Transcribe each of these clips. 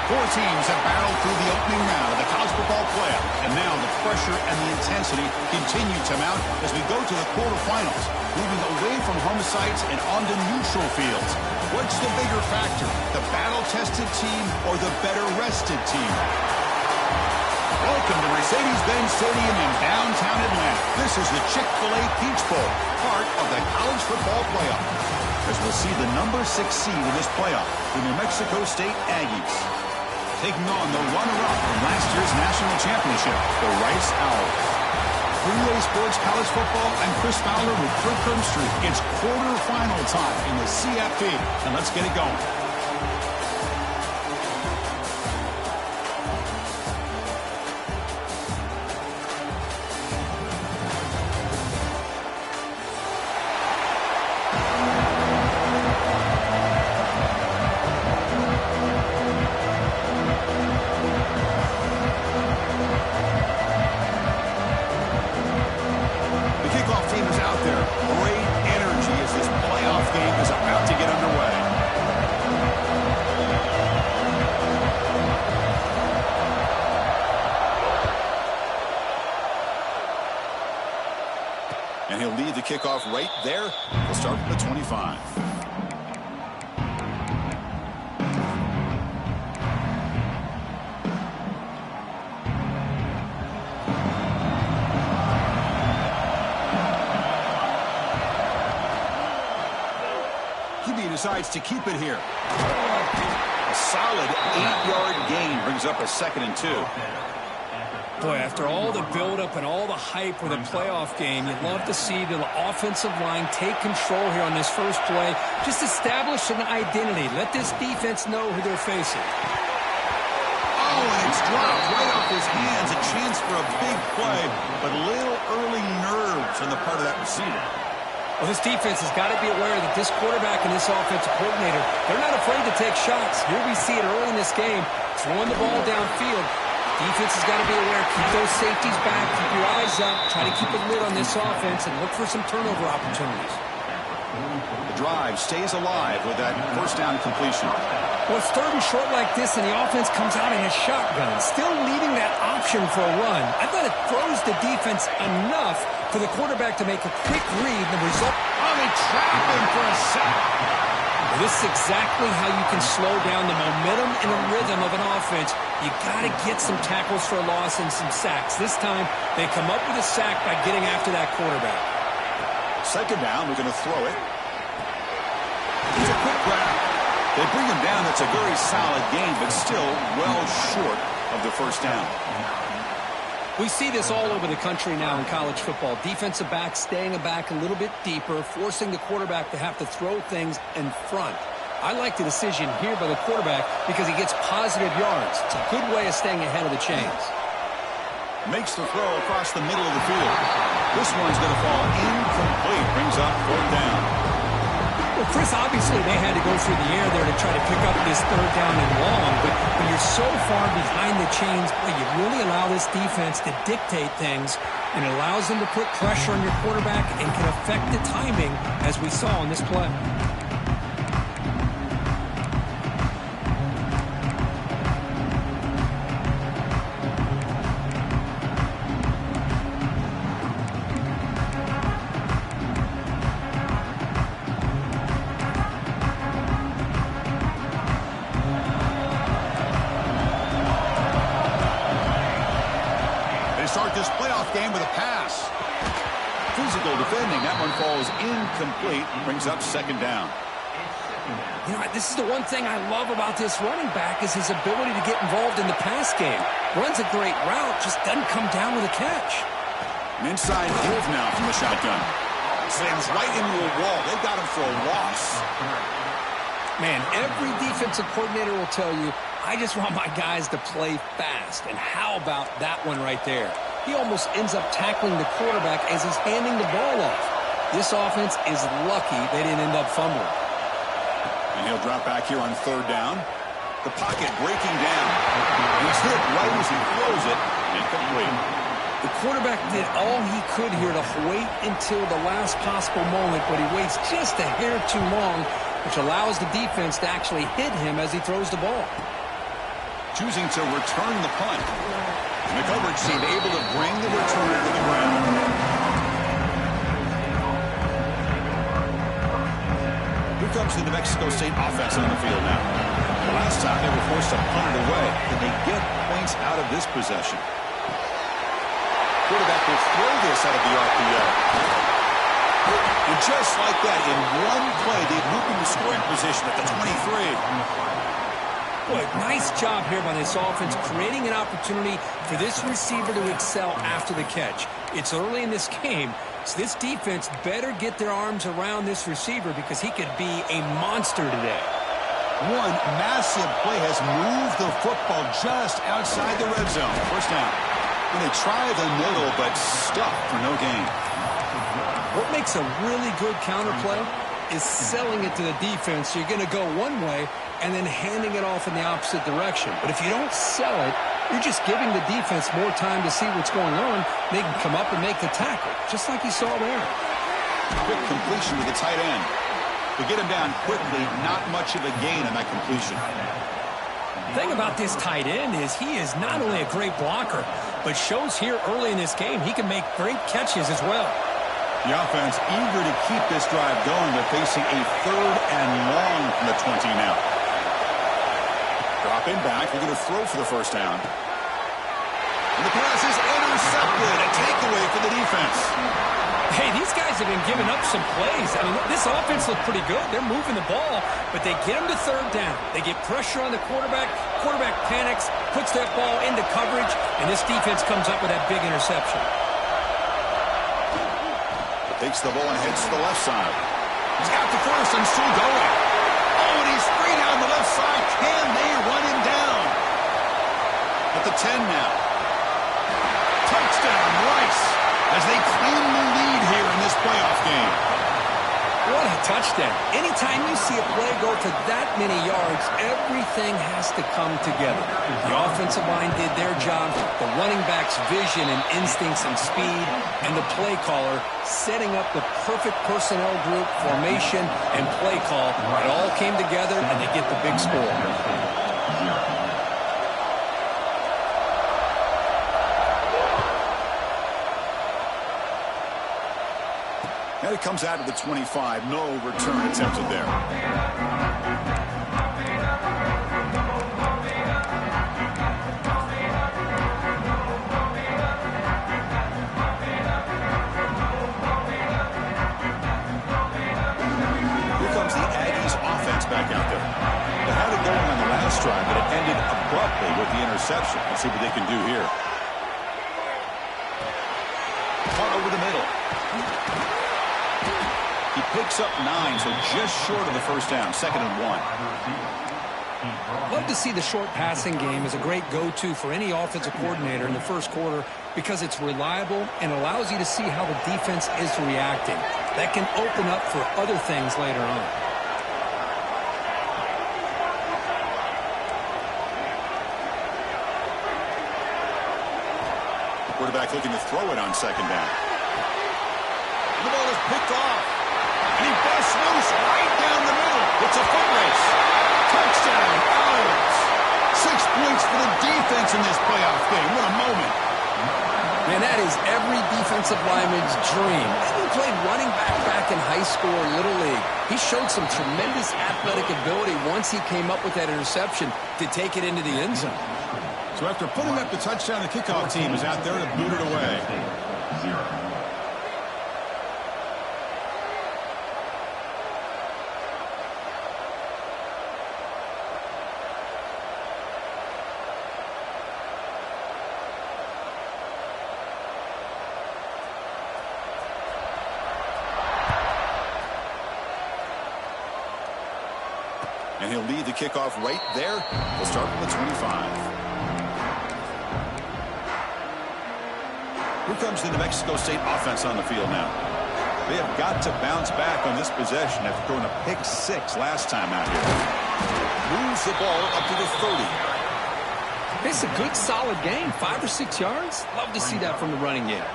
Four teams have battled through the opening round of the college football playoff, and now the pressure and the intensity continue to mount as we go to the quarterfinals, moving away from home sites and onto neutral fields. What's the bigger factor, the battle-tested team or the better-rested team? Welcome to Mercedes-Benz Stadium in downtown Atlanta. This is the Chick-fil-A Peach Bowl, part of the college football playoff, as we'll see the number 6 seed in this playoff, the New Mexico State Aggies, taking on the runner-up from last year's national championship, the Rice Owls. Three-way sports college football, and Chris Fowler with Kirk Herbstreit. It's quarterfinal time in the CFP, and let's get it going. And he'll lead the kickoff right there. We'll start from the 25. QB decides to keep it here. A solid 8-yard gain brings up a 2nd and 2. Boy, after all the buildup and all the hype with a playoff game, you'd love to see the offensive line take control here on this first play. Just establish an identity. Let this defense know who they're facing. Oh, and it's dropped right off his hands. A chance for a big play, but a little early nerves on the part of that receiver. Well, this defense has got to be aware that this quarterback and this offensive coordinator, they're not afraid to take shots. Here we see it early in this game, throwing the ball downfield. Defense has got to be aware. Keep those safeties back. Keep your eyes up. Try to keep a lid on this offense and look for some turnover opportunities. The drive stays alive with that first down completion. Well, it's 3rd and short like this, and the offense comes out in a shotgun, still leaving that option for a run. I thought it throws the defense enough for the quarterback to make a quick read. The result... Oh, they trap him for a sack. This is exactly how you can slow down the momentum and the rhythm of an offense. You got to get some tackles for a loss and some sacks. This time, they come up with a sack by getting after that quarterback. 2nd down, we're going to throw it. It's a quick grab. They bring him down. That's a very solid gain, but still well short of the first down. We see this all over the country now in college football. Defensive backs staying back a little bit deeper, forcing the quarterback to have to throw things in front. I like the decision here by the quarterback because he gets positive yards. It's a good way of staying ahead of the chains. Makes the throw across the middle of the field. This one's going to fall incomplete. Brings up 4th down. Well, Chris, obviously they had to go through the air there to try to pick up this 3rd down and long, but when you're so far behind the chains, boy, you really allow this defense to dictate things, and it allows them to put pressure on your quarterback and can affect the timing, as we saw in this play. Start this playoff game with a pass. Physical defending. That one falls incomplete. Brings up 2nd down. You know, this is the one thing I love about this running back is his ability to get involved in the pass game. Runs a great route, just doesn't come down with a catch. An inside give now from the shotgun. Slams right into a wall. They've got him for a loss. Man, every defensive coordinator will tell you, I just want my guys to play fast. And how about that one right there? He almost ends up tackling the quarterback as he's handing the ball off. This offense is lucky they didn't end up fumbling. And he'll drop back here on 3rd down. The pocket breaking down. He's hit right as he throws it. Incomplete. The quarterback did all he could here to wait until the last possible moment, but he waits just a hair too long, which allows the defense to actually hit him as he throws the ball. choosing to return the punt. And the coverage team able to bring the returner to the ground. Here comes the New Mexico State offense on the field now. Last time they were forced to punt it away. Can they get points out of this possession? Quarterback will throw this out of the RPO. And just like that, in one play, they've moved into scoring position at the 23. Boy, nice job here by this offense, creating an opportunity for this receiver to excel after the catch. It's early in this game, so this defense better get their arms around this receiver because he could be a monster today. One massive play has moved the football just outside the red zone. First down. And they try the middle, but stuck for no gain. What makes a really good counter play is selling it to the defense. So you're going to go one way and then handing it off in the opposite direction. But if you don't sell it, you're just giving the defense more time to see what's going on. They can come up and make the tackle, just like you saw there. Quick completion to the tight end. To get him down quickly, not much of a gain on that completion. The thing about this tight end is he is not only a great blocker, but shows here early in this game he can make great catches as well. The offense eager to keep this drive going. They're facing a 3rd and long from the 20 now. Dropping back, looking to throw for the first down. And the pass is intercepted. A takeaway for the defense. Hey, these guys have been giving up some plays. I mean, this offense looked pretty good. They're moving the ball, but they get them to 3rd down. They get pressure on the quarterback. Quarterback panics, puts that ball into coverage, and this defense comes up with that big interception. Takes the ball and heads to the left side. He's got the first and still going. Oh, and he's free down the left side. Can they run him down? At the 10 now. Touchdown, Rice, as they claim the lead here in this playoff game. What a touchdown. Anytime you see a play go for that many yards, everything has to come together. The offensive line did their job, the running back's vision and instincts and speed, and the play caller setting up the perfect personnel group, formation, and play call. It all came together, and they get the big score. And it comes out of the 25. No return attempted there. Here comes the Aggies offense back out there. They had it going on the last drive, but it ended abruptly with the interception. Let's see what they can do here. Caught over the middle. He picks up 9, so just short of the first down. 2nd and 1. Love to see the short passing game as a great go-to for any offensive coordinator in the first quarter because it's reliable and allows you to see how the defense is reacting. That can open up for other things later on. Quarterback looking to throw it on 2nd down. The ball is picked off. And he busts loose right down the middle. It's a foot race. Touchdown, Owls. 6 points for the defense in this playoff game. What a moment. Man, that is every defensive lineman's dream. He played running back in high school or Little League. He showed some tremendous athletic ability once he came up with that interception to take it into the end zone. So after putting up the touchdown, the kickoff team is out there to boot it away. And he'll lead the kickoff right there. We'll start from the 25. Here comes the New Mexico State offense on the field now. They have got to bounce back on this possession after throwing a pick 6 last time out here. Moves the ball up to the 30. It's a good, solid game. 5 or 6 yards. Love to see that from the running game.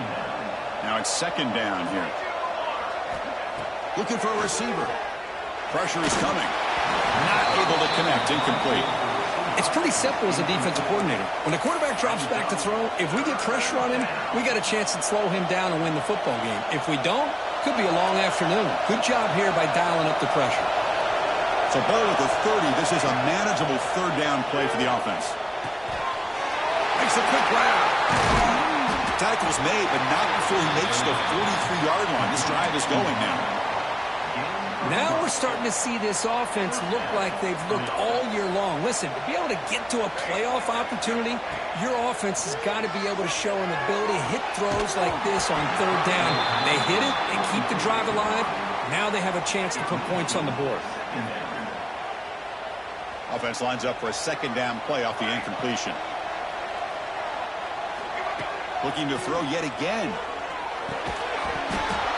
Now it's 2nd down here. Looking for a receiver. Pressure is coming. Not able to connect. Incomplete. It's pretty simple as a defensive coordinator. When the quarterback drops back to throw, if we get pressure on him, we got a chance to slow him down and win the football game. If we don't, could be a long afternoon. Good job here by dialing up the pressure. So ball at the 30. This is a manageable third down play for the offense. Makes a quick grab. Tackle's made, but not before he makes the 43-yard line. This drive is going now. Now we're starting to see this offense look like they've looked all year long. Listen, to be able to get to a playoff opportunity, your offense has got to be able to show an ability to hit throws like this on third down. They hit it, they keep the drive alive. Now they have a chance to put points on the board. Offense lines up for a second down play off the incompletion. Looking to throw yet again.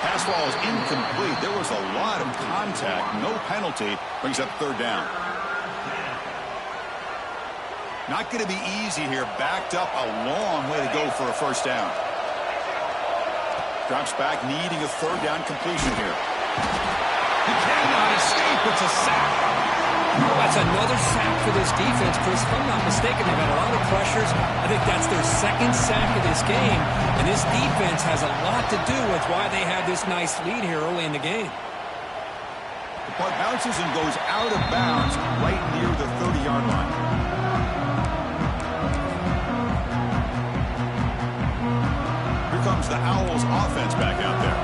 Pass ball is incomplete. There was a lot of contact. No penalty. Brings up third down. Not going to be easy here. Backed up a long way to go for a first down. Drops back, needing a third down completion here. He cannot escape. It's a sack. That's another sack for this defense, Chris. If I'm not mistaken, they've had a lot of pressures. I think that's their second sack of this game. And this defense has a lot to do with why they have this nice lead here early in the game. The punt bounces and goes out of bounds right near the 30-yard line. Here comes the Owls offense back out there.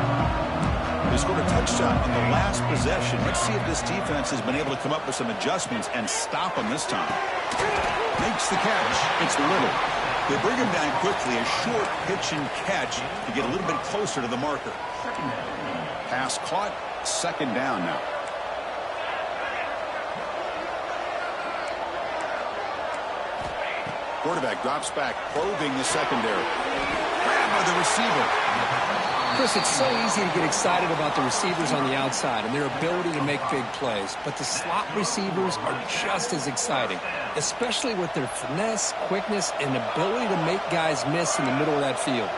They scored a touchdown on the last possession. Let's see if this defense has been able to come up with some adjustments and stop them this time. Makes the catch. It's Little. They bring him down quickly. A short pitch and catch to get a little bit closer to the marker. Pass caught. Second down now. Quarterback drops back, probing the secondary. Grabbed by the receiver. Chris, it's so easy to get excited about the receivers on the outside and their ability to make big plays, but the slot receivers are just as exciting, especially with their finesse, quickness, and ability to make guys miss in the middle of that field.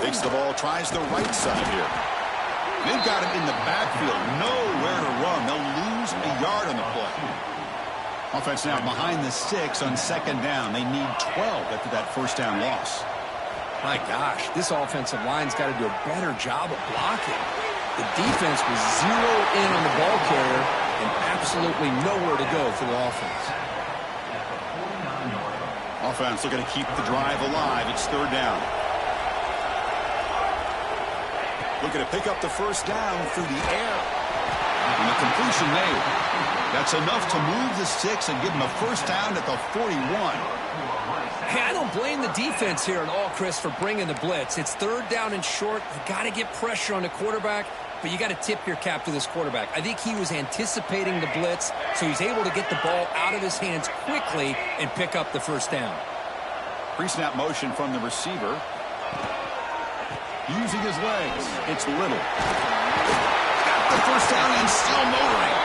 Takes the ball, tries the right side here. They've got him in the backfield, nowhere to run. They'll lose a yard on the play. Offense now behind the 6 on second down. They need 12 after that first down loss. My gosh, this offensive line's got to do a better job of blocking. The defense was zeroed in on the ball carrier and absolutely nowhere to go for the offense. Offense looking to keep the drive alive. It's third down. Looking to pick up the first down through the air. And the completion made. That's enough to move the sticks and give them a first down at the 41. Hey, I don't blame the defense here at all, Chris, for bringing the blitz. It's third down and short. You got to get pressure on the quarterback, but you got to tip your cap to this quarterback. I think he was anticipating the blitz, so he's able to get the ball out of his hands quickly and pick up the first down. Pre-snap motion from the receiver. Using his legs. It's Little. Got the first down and still motoring.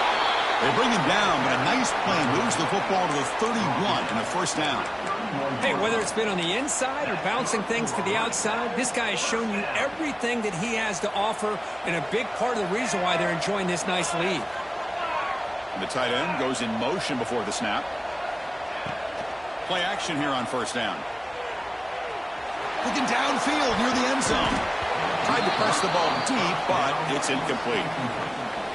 They bring him down, but a nice play moves the football to the 31 and a first down. Hey, whether it's been on the inside or bouncing things to the outside, this guy has shown you everything that he has to offer, and a big part of the reason why they're enjoying this nice lead. And the tight end goes in motion before the snap. Play action here on first down. Looking downfield near the end zone. Tried to press the ball deep, but it's incomplete.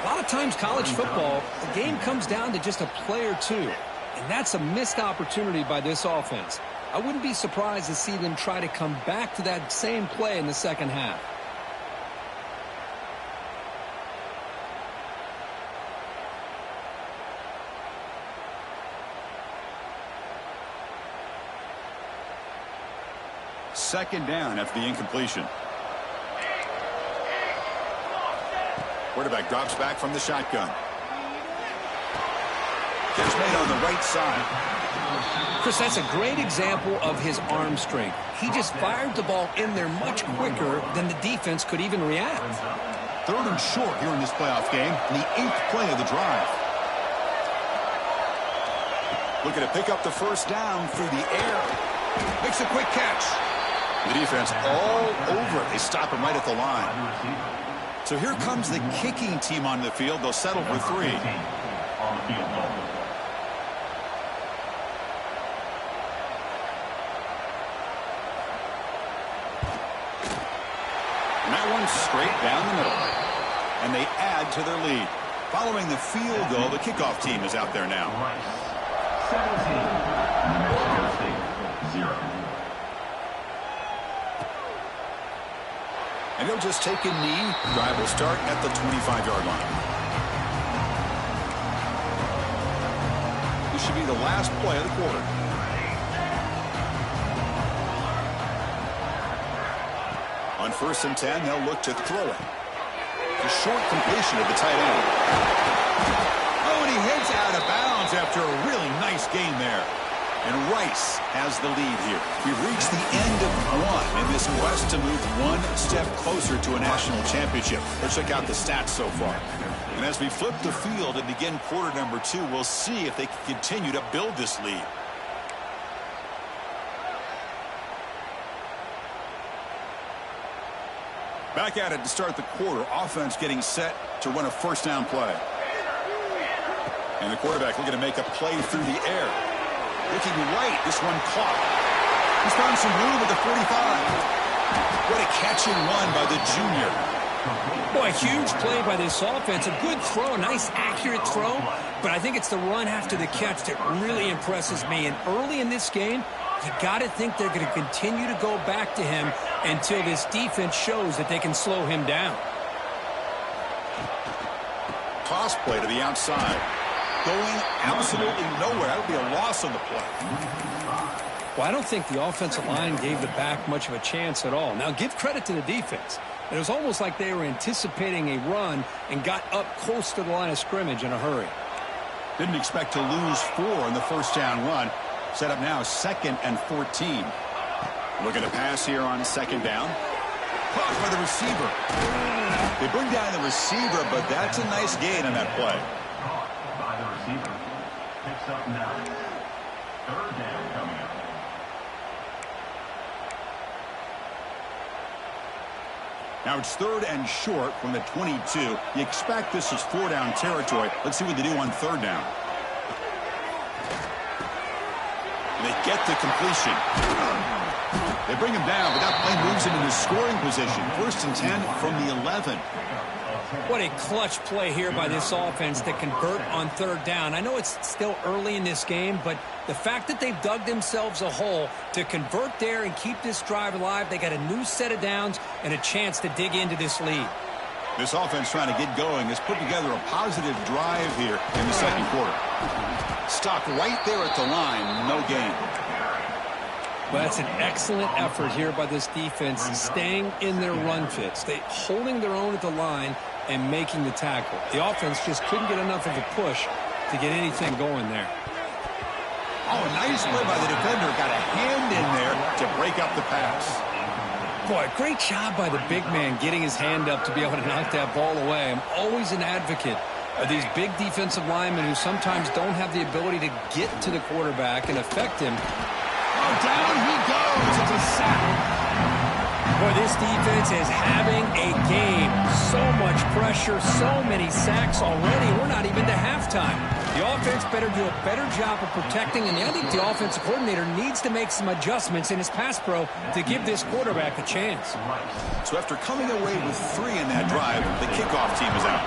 A lot of times college football, the game comes down to just a play or two. And that's a missed opportunity by this offense. I wouldn't be surprised to see them try to come back to that same play in the second half. Second down after the incompletion. Quarterback drops back from the shotgun. Catch made on the right side. Chris, that's a great example of his arm strength. He just fired the ball in there much quicker than the defense could even react. Third and short here in this playoff game, in the 8th play of the drive. Looking to pick up the first down through the air. Makes a quick catch. The defense all over it. They stop him right at the line. So here comes the kicking team on the field. They'll settle for 3. on the field goal. And that one's straight down the middle. And they add to their lead. Following the field goal, the kickoff team is out there now. 17, New Mexico State, 0. And he'll just take a knee. Drive will start at the 25-yard line. This should be the last play of the quarter. On 1st and 10, they'll look to throw it. The short completion of the tight end. Oh, and he heads out of bounds after a really nice gain there. And Rice has the lead here. We've reached the end of one in this quest to move one step closer to a national championship. Let's check out the stats so far. And as we flip the field and begin quarter number 2, we'll see if they can continue to build this lead. Back at it to start the quarter. Offense getting set to run a first down play. And the quarterback looking to make a play through the air. Looking right, this one caught. He's found some room at the 45. What a catch and run by the junior. Boy, huge play by this offense. A good throw, a nice accurate throw. But I think it's the run after the catch that really impresses me. And early in this game, you got to think they're going to continue to go back to him until this defense shows that they can slow him down. Toss play to the outside. Going absolutely nowhere. That would be a loss on the play. Well, I don't think the offensive line gave the back much of a chance at all. Now, give credit to the defense. It was almost like they were anticipating a run and got up close to the line of scrimmage in a hurry. Didn't expect to lose 4 in the first down run. Set up now 2nd and 14. Looking to pass here on 2nd down. Caught by the receiver. They bring down the receiver, but that's a nice gain on that play. By the receiver. Picks up 9. 3rd down coming up. Now it's 3rd and short from the 22. You expect this is 4-down territory. Let's see what they do on 3rd down. And they get the completion. They bring him down, but that play moves him into scoring position. 1st and 10 from the 11. What a clutch play here by this offense to convert on 3rd down. I know it's still early in this game, but the fact that they've dug themselves a hole to convert there and keep this drive alive, they got a new set of downs and a chance to dig into this lead. This offense trying to get going has put together a positive drive here in the 2nd quarter. Stopped right there at the line, no gain. Well, that's an excellent effort here by this defense, staying in their run fits. They holding their own at the line and making the tackle. The offense just couldn't get enough of a push to get anything going there. Oh, a nice play by the defender. Got a hand in there to break up the pass. Boy, great job by the big man getting his hand up to be able to knock that ball away. I'm always an advocate of these big defensive linemen who sometimes don't have the ability to get to the quarterback and affect him. Oh, down he goes. It's a sack. Boy, this defense is having a game. So much pressure, so many sacks already. We're not even to halftime. The offense better do a better job of protecting, and I think the offensive coordinator needs to make some adjustments in his pass pro to give this quarterback a chance. So after coming away with 3 in that drive, the kickoff team is out.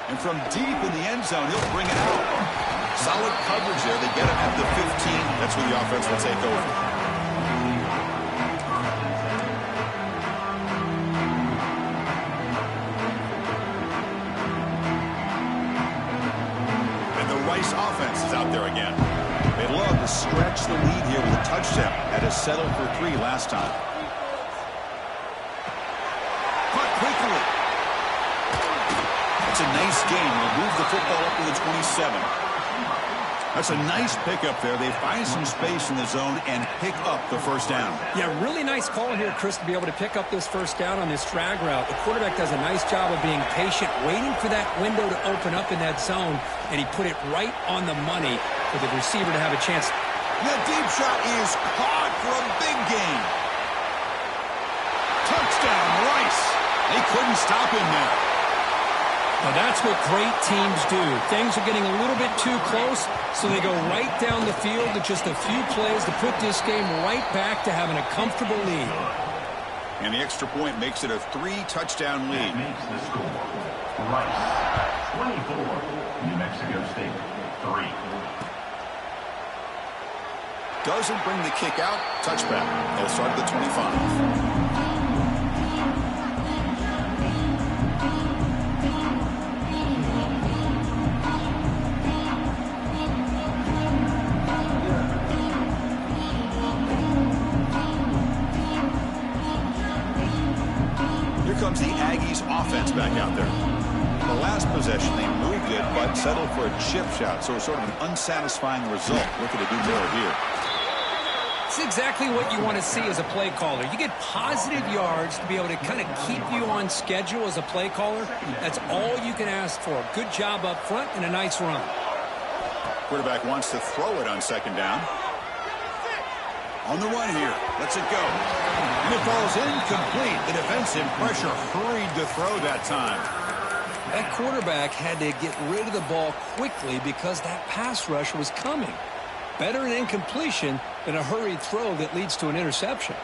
And from deep in the end zone, he'll bring it out. Solid coverage there. They get him at the 15. That's where the offense will take over. And the Rice offense is out there again. They love to stretch the lead here with a touchdown. Had to settle for 3 last time. Caught quickly. That's a nice game. They'll move the football up to the 27. That's a nice pickup there. They find some space in the zone and pick up the first down. Yeah, really nice call here, Chris, to be able to pick up this first down on this drag route. The quarterback does a nice job of being patient, waiting for that window to open up in that zone, and he put it right on the money for the receiver to have a chance. The deep shot is caught for a big gain. Touchdown, Rice. They couldn't stop him there. Well, that's what great teams do. Things are getting a little bit too close, so they go right down the field with just a few plays to put this game right back to having a comfortable lead. And the extra point makes it a 3-touchdown lead. That makes the score Rice 24, New Mexico State 3. Doesn't bring the kick out. Touchback. They'll start at the 25. Here comes the Aggies offense back out there. The last possession, they moved it, but settled for a chip shot, so it's sort of an unsatisfying result. Looking to do more here. It's exactly what you want to see as a play caller. You get positive yards to be able to kind of keep you on schedule as a play caller. That's all you can ask for. Good job up front and a nice run. Quarterback wants to throw it on second down. On the run here. Lets it go. And it falls incomplete. The defensive pressure hurried to throw that time. That quarterback had to get rid of the ball quickly because that pass rush was coming. Better an incompletion than a hurried throw that leads to an interception.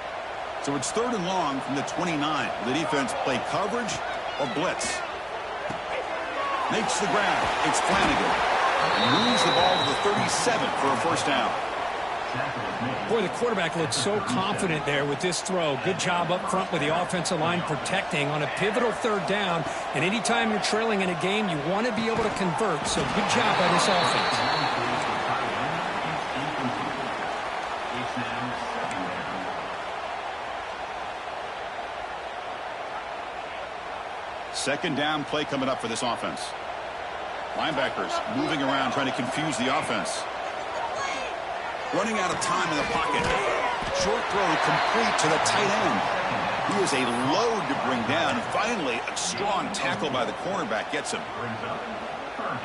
So it's 3rd and long from the 29. The defense play coverage or blitz. Makes the grab. It's Flanagan. Moves the ball to the 37 for a first down. Boy, the quarterback looked so confident there with this throw. Good job up front with the offensive line protecting on a pivotal 3rd down. And anytime you're trailing in a game, you want to be able to convert. So good job by this offense. Second down play coming up for this offense. Linebackers moving around trying to confuse the offense. Running out of time in the pocket. Short throw complete to the tight end. He is a load to bring down. Finally, a strong tackle by the cornerback gets him.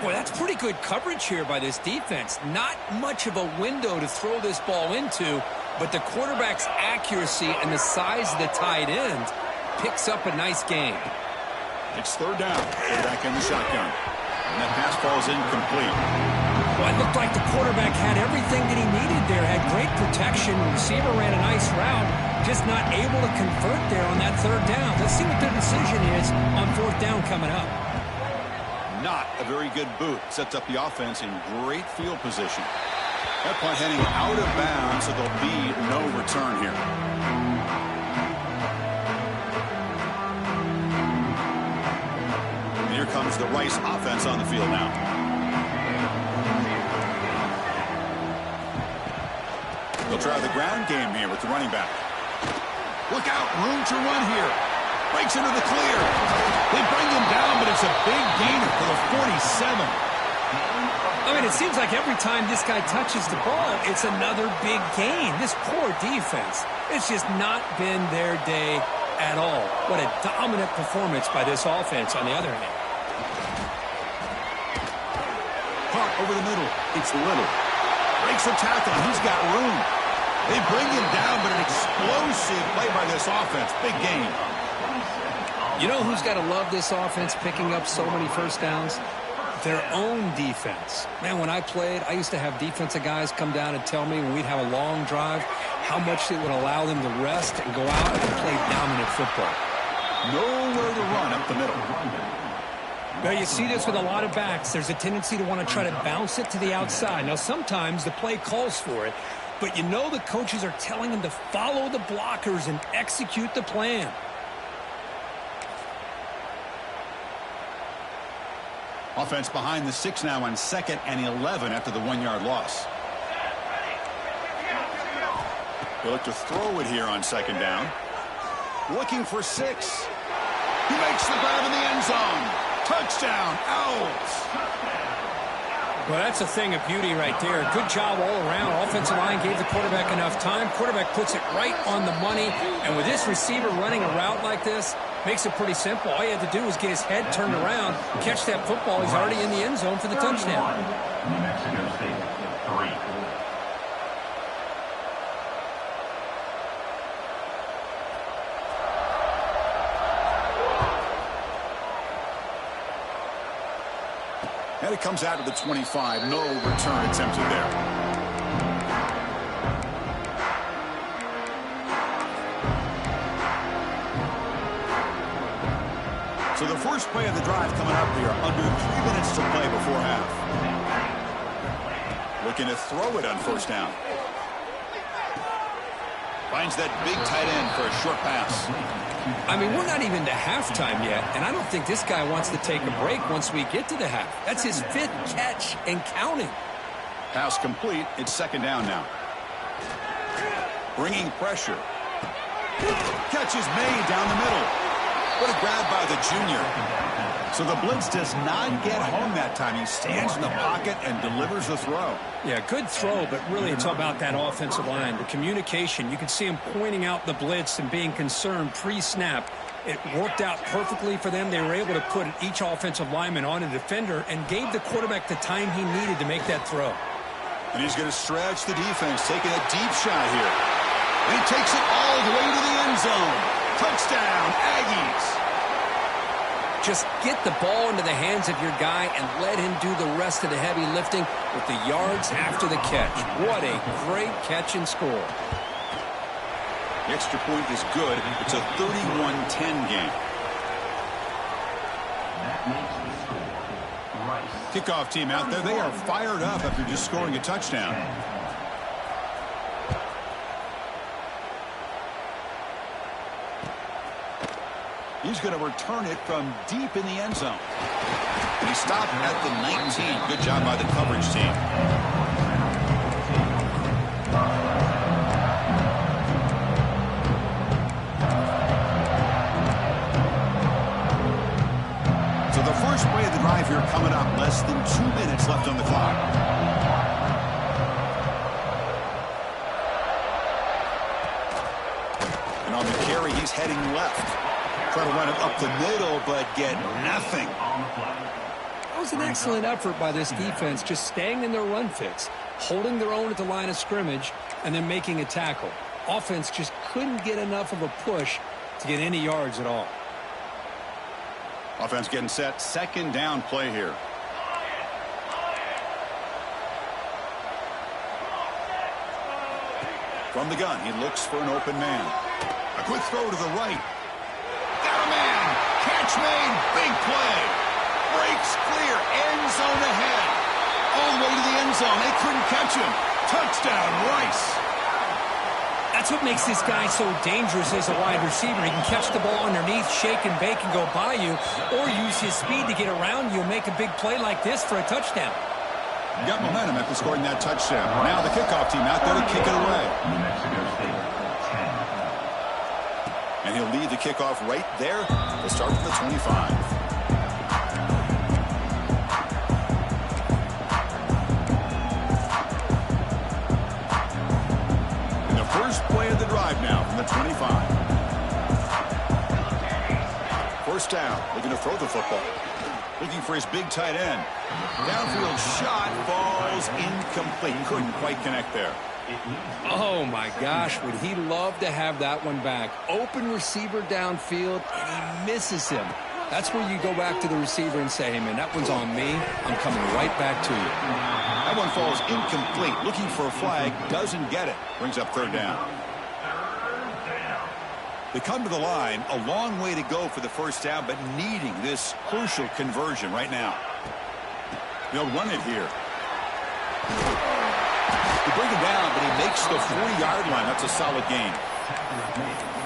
Boy, that's pretty good coverage here by this defense. Not much of a window to throw this ball into, but the quarterback's accuracy and the size of the tight end picks up a nice game. It's 3rd down. Back in the shotgun. And that pass falls incomplete. Well, it looked like the quarterback had everything that he needed there. Had great protection. The receiver ran a nice route. Just not able to convert there on that 3rd down. Let's see what their decision is on 4th down coming up. Not a very good boot. Sets up the offense in great field position. That punt heading out of bounds, so there'll be no return here. And here comes the Rice offense on the field now. They'll try the ground game here with the running back. Look out, room to run here. Breaks into the clear. They bring him down, but it's a big gainer for the 47. I mean, it seems like every time this guy touches the ball, it's another big gain. This poor defense, it's just not been their day at all. What a dominant performance by this offense on the other hand. Caught over the middle. It's Little. Breaks the tackle. He's got room. They bring him down, but an explosive play by this offense. Big gain. You know who's got to love this offense picking up so many first downs? Their own defense. Man, when I played, I used to have defensive guys come down and tell me when we'd have a long drive how much it would allow them to rest and go out and play dominant football. Nowhere to run up the middle. Well, you see this with a lot of backs. There's a tendency to want to try to bounce it to the outside. Now, sometimes the play calls for it, but you know the coaches are telling them to follow the blockers and execute the plan. Offense behind the 6 now on 2nd and 11 after the 1-yard loss. They look to throw it here on 2nd down. Looking for 6. He makes the grab in the end zone. Touchdown, Owls. Well, that's a thing of beauty right there. Good job all around. Offensive line gave the quarterback enough time. Quarterback puts it right on the money. And with this receiver running a route like this, makes it pretty simple. All you had to do was get his head turned around, catch that football. He's already in the end zone for the touchdown. New Mexico State 3. And it comes out to the 25. No return attempted there. So the first play of the drive coming up here. Under 3 minutes to play before half. Looking to throw it on first down. Finds that big tight end for a short pass. I mean, we're not even to halftime yet, and I don't think this guy wants to take a break once we get to the half. That's his 5th catch and counting. Pass complete. It's second down now. Bringing pressure. Catch is made down the middle. What a grab by the junior. So the blitz does not get home that time. He stands in the pocket and delivers the throw. Yeah, good throw, but really it's all about that offensive line. The communication, you can see him pointing out the blitz and being concerned pre-snap. It worked out perfectly for them. They were able to put each offensive lineman on a defender and gave the quarterback the time he needed to make that throw. And he's going to stretch the defense, taking a deep shot here. And he takes it all the way to the end zone. Touchdown, Aggies. Just get the ball into the hands of your guy and let him do the rest of the heavy lifting with the yards after the catch. What a great catch and score. The extra point is good. It's a 31-10 game. Kickoff team out there. They are fired up after just scoring a touchdown. He's going to return it from deep in the end zone. And he stopped at the 19. Good job by the coverage team. So the first play of the drive here coming up. Less than 2 minutes left on the clock. And on the carry, he's heading left. Try to run it up the middle, but get nothing. That was an excellent effort by this defense, just staying in their run fits, holding their own at the line of scrimmage, and then making a tackle. Offense just couldn't get enough of a push to get any yards at all. Offense getting set. Second down play here. From the gun, he looks for an open man. A quick throw to the right. Got a man. Catch made. Big play. Breaks clear. End zone ahead. All the way to the end zone. They couldn't catch him. Touchdown, Rice. That's what makes this guy so dangerous as a wide receiver. He can catch the ball underneath, shake and bake, and go by you, or use his speed to get around you and make a big play like this for a touchdown. Got momentum after scoring that touchdown. Now the kickoff team out there to kick it away. And he'll lead the kickoff right there to start from the 25. And the first play of the drive now from the 25. First down, looking to throw the football. Looking for his big tight end. Downfield shot falls incomplete. Couldn't quite connect there. Oh, my gosh. Would he love to have that one back? Open receiver downfield, and he misses him. That's where you go back to the receiver and say, hey, man, that one's on me. I'm coming right back to you. That one falls incomplete. Looking for a flag. Doesn't get it. Brings up third down. They come to the line, a long way to go for the first down, but needing this crucial conversion right now. They'll run it here. They bring him down, but he makes the 40-yard line. That's a solid gain.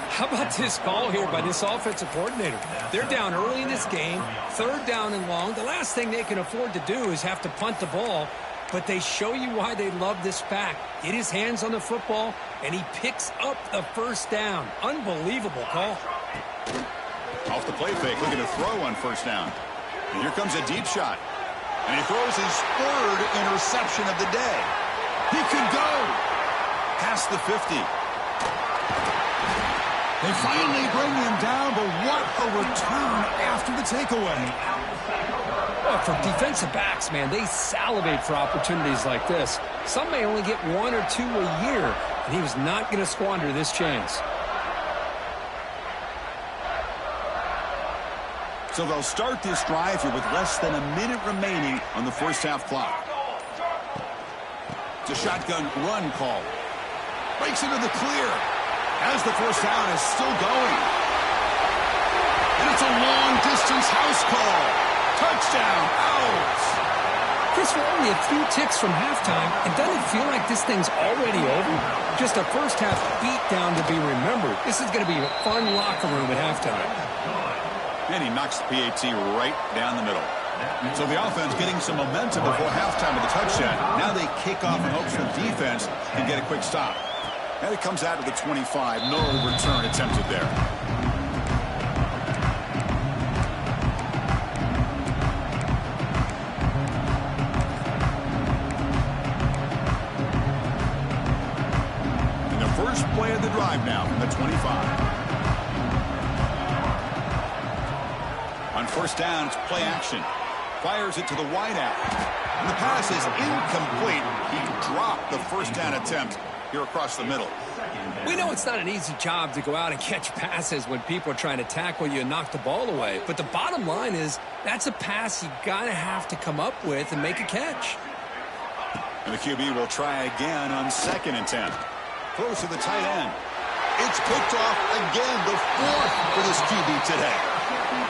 How about this call here by this offensive coordinator? They're down early in this game, third down and long. The last thing they can afford to do is have to punt the ball, but they show you why they love this back. Get his hands on the football, and he picks up the first down. Unbelievable call. Off the play fake, looking to throw on first down. And here comes a deep shot. And he throws his third interception of the day. He could go past the 50. They finally bring him down, but what a return after the takeaway. Well, for defensive backs, man, they salivate for opportunities like this. Some may only get one or two a year, and he was not going to squander this chance. So they'll start this drive here with less than a minute remaining on the first half clock. It's a shotgun run call. Breaks into the clear. As the first down is still going. And it's a long-distance house call. Touchdown, Owls. Chris, we're only a few ticks from halftime, and doesn't it feel like this thing's already over? Just a first-half beatdown to be remembered. This is going to be a fun locker room at halftime. And he knocks the PAT right down the middle. So the offense getting some momentum before halftime with the touchdown. Now they kick off in hopes the defense can get a quick stop. And it comes out to the 25. No return attempted there. And the first play of the drive now from the 25. On first down, it's play action. Fires it to the wideout. And the pass is incomplete. He dropped the first down attempt here across the middle. We know it's not an easy job to go out and catch passes when people are trying to tackle you and knock the ball away. But the bottom line is that's a pass you got to have to come up with and make a catch. And the QB will try again on second and 10. Throws to the tight end. It's picked off again, the fourth for this QB today.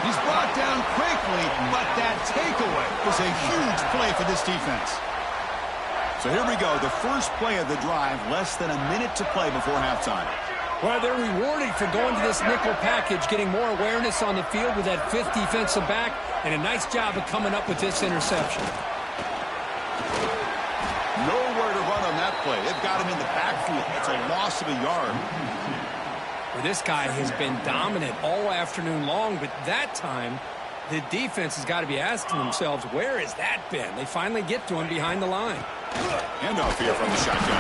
He's brought down quickly, but that takeaway was a huge play for this defense. So here we go, the first play of the drive, less than a minute to play before halftime. Well, they're rewarded for going to this nickel package, getting more awareness on the field with that fifth defensive back, and a nice job of coming up with this interception. Nowhere to run on that play. They've got him in the backfield. It's a loss of a yard. Well, this guy has been dominant all afternoon long, but that time, the defense has got to be asking themselves, where has that been? They finally get to him behind the line. Handoff here from the shotgun.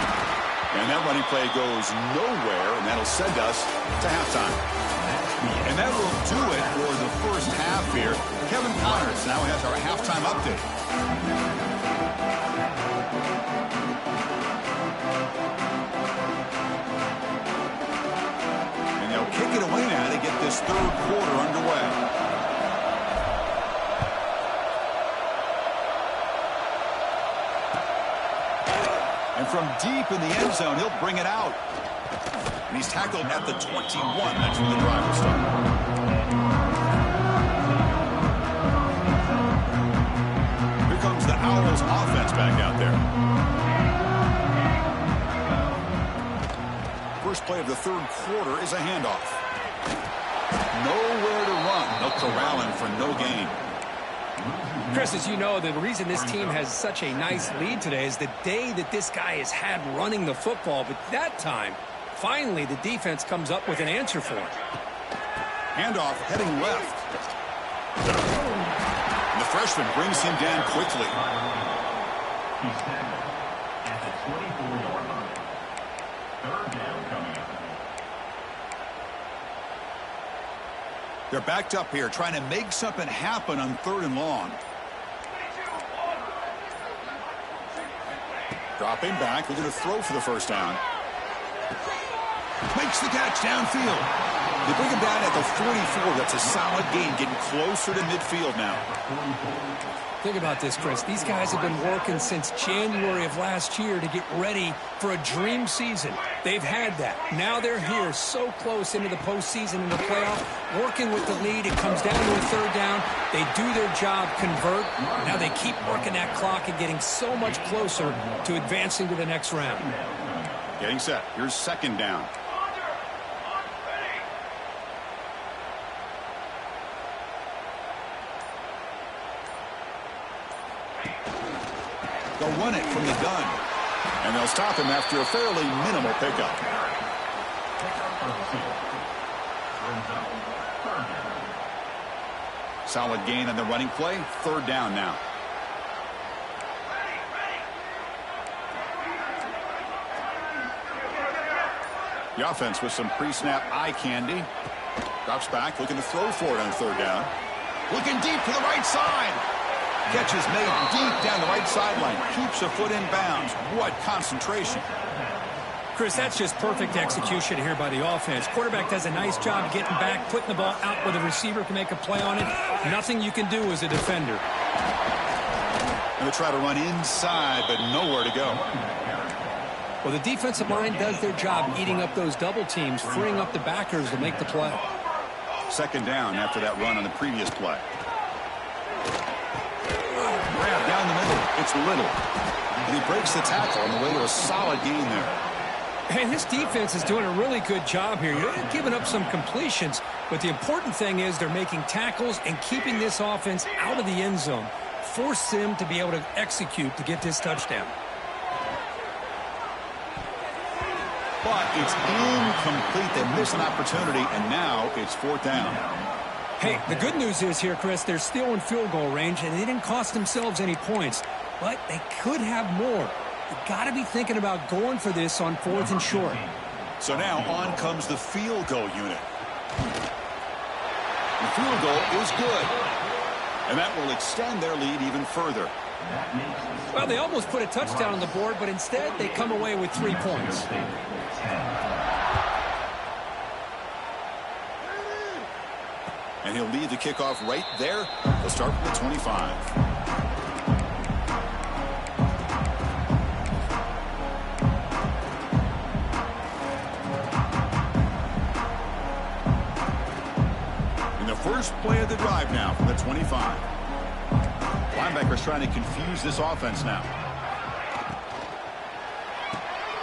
And that running play goes nowhere, and that'll send us to halftime. And that will do it for the first half here. Kevin Connors now has our halftime update. And they'll kick it away now to get this third quarter underway. And from deep in the end zone, he'll bring it out. And he's tackled at the 21. That's where the drive will start. Here comes the Owls offense back out there. First play of the third quarter is a handoff. Nowhere to run. They'll corral him for no gain. Chris, as you know, the reason this team has such a nice lead today is the day that this guy has had running the football. But that time, finally, the defense comes up with an answer for it. Handoff heading left. And the freshman brings him down quickly. He's tackled at the 24-yard line. Third down coming up. They're backed up here, trying to make something happen on third and long. Dropping back, looking to throw for the first down. Makes the catch downfield. They bring him down at the 44. That's a solid gain, getting closer to midfield now. Think about this, Chris. These guys have been working since January of last year to get ready for a dream season. They've had that. Now they're here so close into the postseason and the playoff, working with the lead. It comes down to a third down. They do their job, convert. Now they keep working that clock and getting so much closer to advancing to the next round. Getting set. Here's second down. They'll run it from the gun. And they'll stop him after a fairly minimal pickup. Solid gain on the running play. Third down now. The offense with some pre-snap eye candy. Drops back, looking to throw for it on third down. Looking deep to the right side. Catch is made deep down the right sideline. Keeps a foot in bounds. What concentration. Chris, that's just perfect execution here by the offense. Quarterback does a nice job getting back, putting the ball out where the receiver can make a play on it. Nothing you can do as a defender. Going to try to run inside, but nowhere to go. Well, the defensive line does their job eating up those double teams, freeing up the backers to make the play. Second down after that run on the previous play. Grab down the middle. It's Little. And he breaks the tackle on the way to a solid gain there. And this defense is doing a really good job here. They're giving up some completions, but the important thing is they're making tackles and keeping this offense out of the end zone. Force them to be able to execute to get this touchdown. But it's incomplete. They missed an opportunity, and now it's fourth down. Hey, the good news is here, Chris, they're still in field goal range, and they didn't cost themselves any points. But they could have more. You've got to be thinking about going for this on 4th and short. So now on comes the field goal unit. The field goal is good. And that will extend their lead even further. Well, they almost put a touchdown on the board, but instead they come away with 3 points. And he'll lead the kickoff right there. They'll start from the 25. First play of the drive now from the 25. Linebacker's trying to confuse this offense now.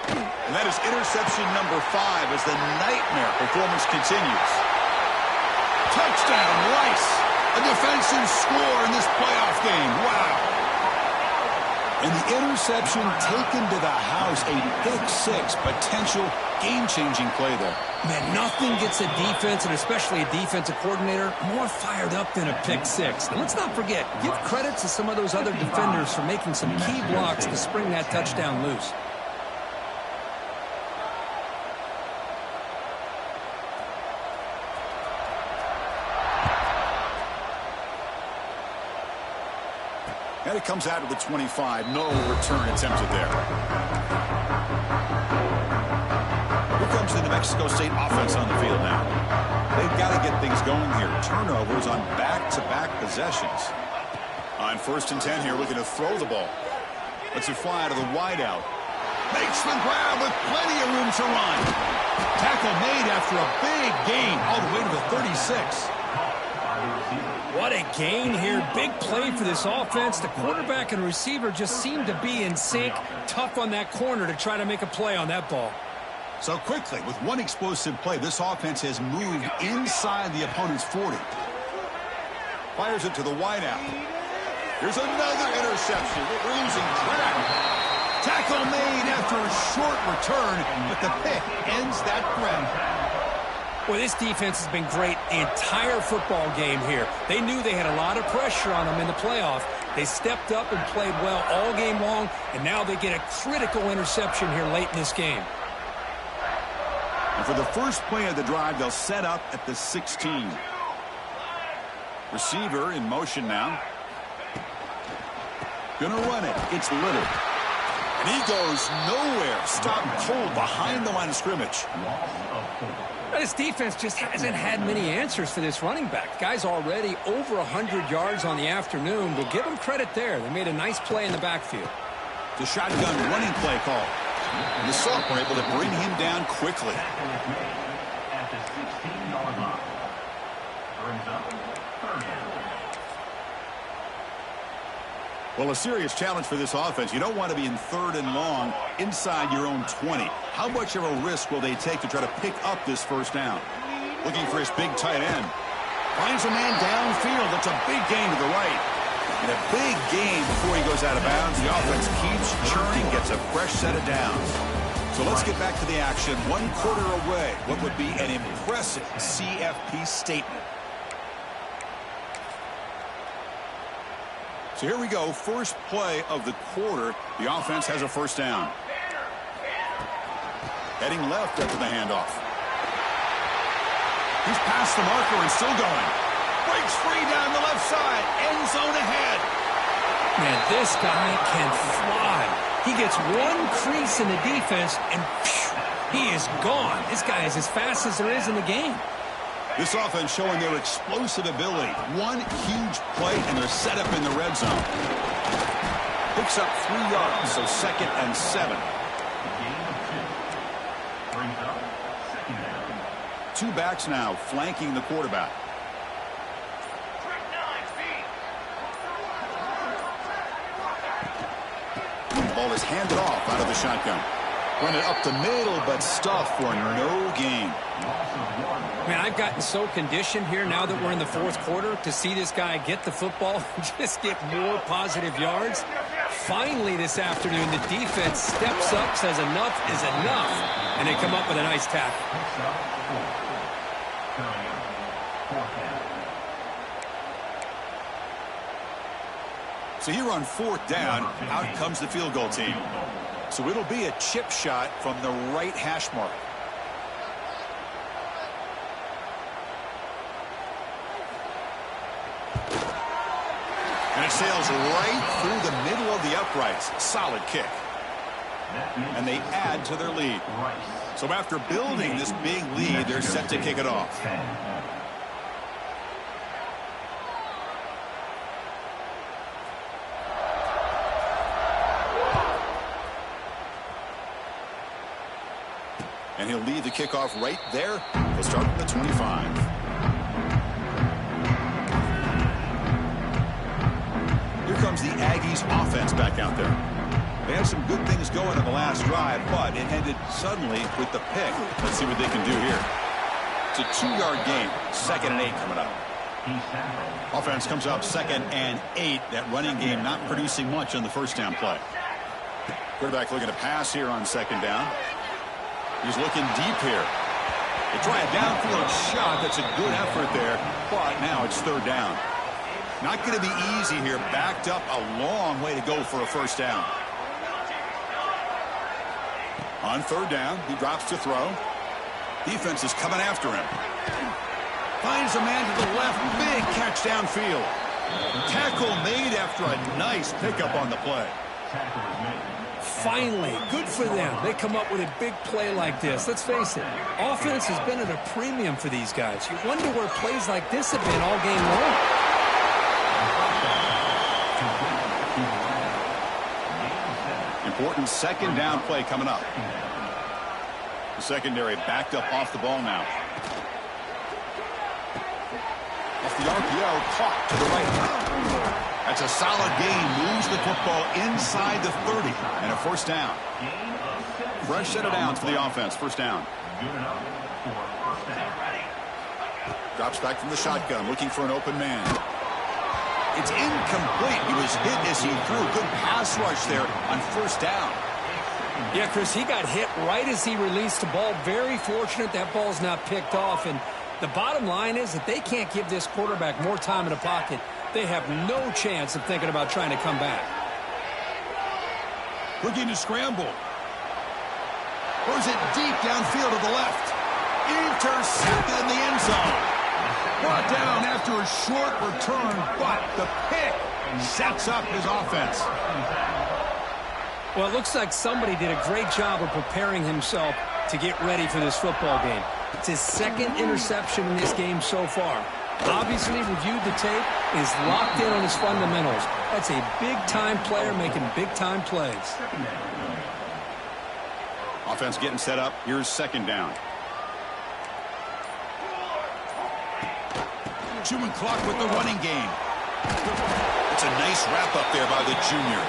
And that is interception number 5 as the nightmare performance continues. Touchdown, Rice. A defensive score in this playoff game. Wow. And the interception taken to the house. A pick 6 potential game-changing play there. Man, nothing gets a defense, and especially a defensive coordinator, more fired up than a pick 6. And let's not forget, give credit to some of those other defenders for making some key blocks to spring that touchdown loose. And it comes out of the 25. No return attempted there. Here comes the New Mexico State offense on the field now. They've got to get things going here. Turnovers on back-to-back possessions. On 1st and 10 here, looking to throw the ball. Lets it fly out of the wideout. Makes the grab with plenty of room to run. Tackle made after a big gain all the way to the 36. What a gain here. Big play for this offense. The quarterback and receiver just seem to be in sync. Tough on that corner to try to make a play on that ball. So quickly, with one explosive play, this offense has moved inside the opponent's 40. Fires it to the wideout. Here's another interception. We're losing track. Tackle made after a short return, but the pick ends that threat. Well, this defense has been great the entire football game here. They knew they had a lot of pressure on them in the playoff. They stepped up and played well all game long, and now they get a critical interception here late in this game. And for the first play of the drive, they'll set up at the 16. Receiver in motion now. Gonna run it. It's Little. And he goes nowhere. Stopped cold behind the line of scrimmage. This defense just hasn't had many answers for this running back. Guy's already over 100 yards on the afternoon, but give them credit there. They made a nice play in the backfield. The shotgun running play call. And the Salt were able to bring him down quickly. At the 16-yard line. Brings up third down. Well, a serious challenge for this offense. You don't want to be in 3rd and long inside your own 20. How much of a risk will they take to try to pick up this first down? Looking for his big tight end. Finds a man downfield. That's a big gain to the right. And a big gain before he goes out of bounds. The offense keeps churning, gets a fresh set of downs. So let's get back to the action. 1 quarter away. What would be an impressive CFP statement. So here we go. First play of the quarter. The offense has a first down. Heading left after the handoff. He's past the marker and still going. Breaks free down the left side. End zone ahead. Man, this guy can fly. He gets one crease in the defense, and He is gone. This guy is as fast as there is in the game. This offense showing their explosive ability. One huge play, and they're set up in the red zone. Picks up 3 yards, so 2nd and 7. Brings up 2nd down. 2 backs now flanking the quarterback. The ball is handed off out of the shotgun. Run it up the middle, but stuffed for no gain. Man, I've gotten so conditioned here now that we're in the 4th quarter to see this guy get the football and just get more positive yards. Finally this afternoon, the defense steps up, says enough is enough, and they come up with a nice tackle. So here on 4th down, out comes the field goal team. So it'll be a chip shot from the right hash mark. And it sails right through the middle of the uprights. Solid kick. And they add to their lead. So after building this big lead, they're set to kick it off. And he'll lead the kickoff right there. He'll start from the 25. Here comes the Aggies offense back out there. They had some good things going in the last drive, but it ended suddenly with the pick. Let's see what they can do here. It's a 2-yard gain. 2nd and 8 coming up. Offense comes up 2nd and 8. That running game not producing much on the 1st down play. Quarterback looking to pass here on 2nd down. He's looking deep here. They try a downfield shot. That's a good effort there, but now it's 3rd down. Not going to be easy here. Backed up a long way to go for a 1st down. On 3rd down, he drops to throw. Defense is coming after him. Finds a man to the left. Big catch downfield. Tackle made after a nice pickup on the play. Finally, good for them. They come up with a big play like this. Let's face it, offense has been at a premium for these guys. You wonder where plays like this have been all game long. Important 2nd down play coming up. The secondary backed up off the ball now. Off the RPO, caught to the right. That's a solid gain. Moves the football inside the 30. And a 1st down. Fresh set of downs for the offense. 1st down. Drops back from the shotgun, looking for an open man. It's incomplete. He was hit as he threw. Good pass rush there on 1st down. Yeah, Chris, he got hit right as he released the ball. Very fortunate that ball's not picked off. And the bottom line is that they can't give this quarterback more time in the pocket. They have no chance of thinking about trying to come back. Looking to scramble. Throws it deep downfield to the left. Intercepted in the end zone. Brought down after a short return, but the pick sets up his offense. Well, it looks like somebody did a great job of preparing himself to get ready for this football game. It's his 2nd interception in this game so far. Obviously reviewed the tape, is locked in on his fundamentals. That's a big-time player making big-time plays. Offense getting set up. Here's 2nd down. Chewing clock with the running game. It's a nice wrap-up there by the junior.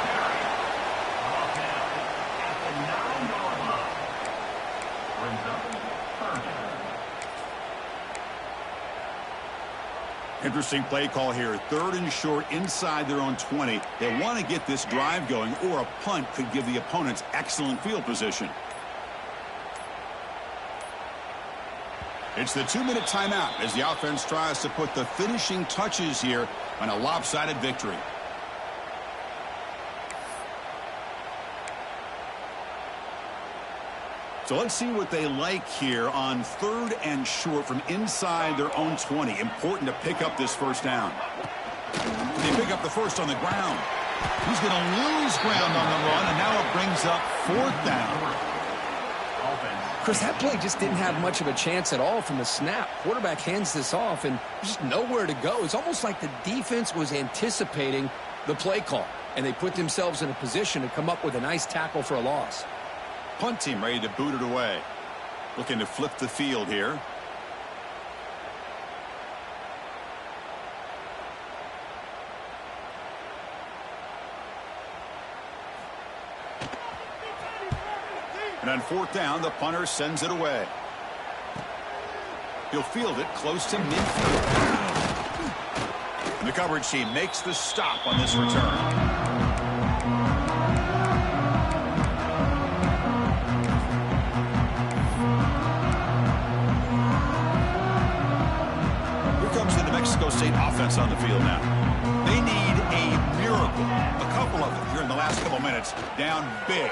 Interesting play call here. 3rd and short inside their own 20. They want to get this drive going, or a punt could give the opponents excellent field position. It's the 2-minute timeout as the offense tries to put the finishing touches here on a lopsided victory. So let's see what they like here on 3rd and short from inside their own 20. Important to pick up this 1st down. They pick up the 1st on the ground. He's going to lose ground on the run, and now it brings up 4th down. Chris, that play just didn't have much of a chance at all from the snap. Quarterback hands this off, and there's just nowhere to go. It's almost like the defense was anticipating the play call, and they put themselves in a position to come up with a nice tackle for a loss. Punt team ready to boot it away. Looking to flip the field here. And on fourth down, the punter sends it away. He'll field it close to midfield. And the coverage team makes the stop on this return. Here comes the New Mexico State offense on the field now. They need a miracle. A couple of them here in the last couple minutes. Down big.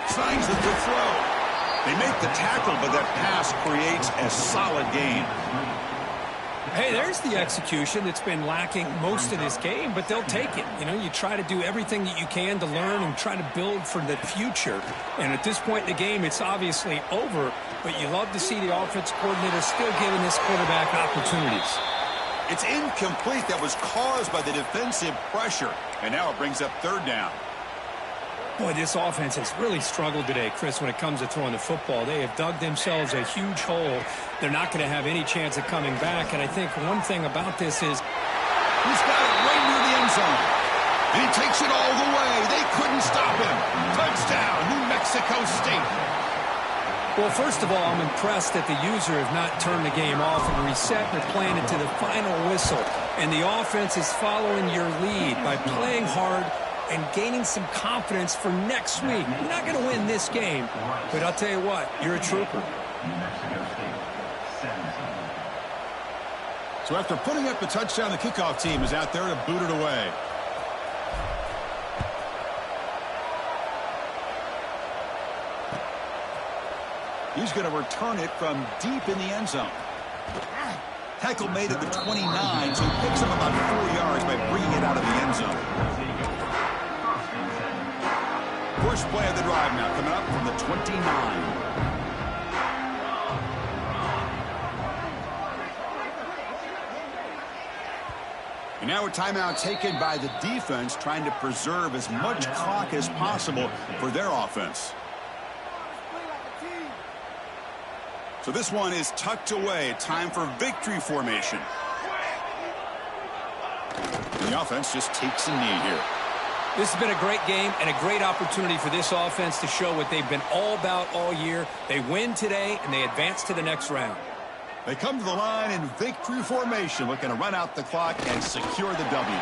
Signs the good throw. They make the tackle, but that pass creates a solid gain. Hey, there's the execution that's been lacking most of this game, but they'll take it. You know, you try to do everything that you can to learn and try to build for the future. And at this point in the game, it's obviously over, but you love to see the offensive coordinator still giving this quarterback opportunities. It's incomplete. That was caused by the defensive pressure. And now it brings up third down. Boy, this offense has really struggled today, Chris, when it comes to throwing the football. They have dug themselves a huge hole. They're not going to have any chance of coming back. And I think one thing about this is he's got it right near the end zone. And he takes it all the way. They couldn't stop him. Touchdown, New Mexico State. Well, first of all, I'm impressed that the user has not turned the game off and reset. They're playing it to the final whistle. And the offense is following your lead by playing hard and gaining some confidence for next week. You're not going to win this game, but I'll tell you what, you're a trooper. So after putting up the touchdown, the kickoff team is out there to boot it away. He's going to return it from deep in the end zone. Tackle made at the 29, so he picks up about 4 yards by bringing it out of the end zone. First play of the drive now, coming up from the 29. And now a timeout taken by the defense, trying to preserve as much clock as possible for their offense. So this one is tucked away. Time for victory formation. The offense just takes a knee here. This has been a great game and a great opportunity for this offense to show what they've been all about all year. They win today, and they advance to the next round. They come to the line in victory formation, looking to run out the clock and secure the W.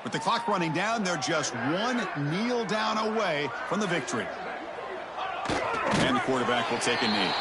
With the clock running down, they're just one kneel down away from the victory. And the quarterback will take a knee.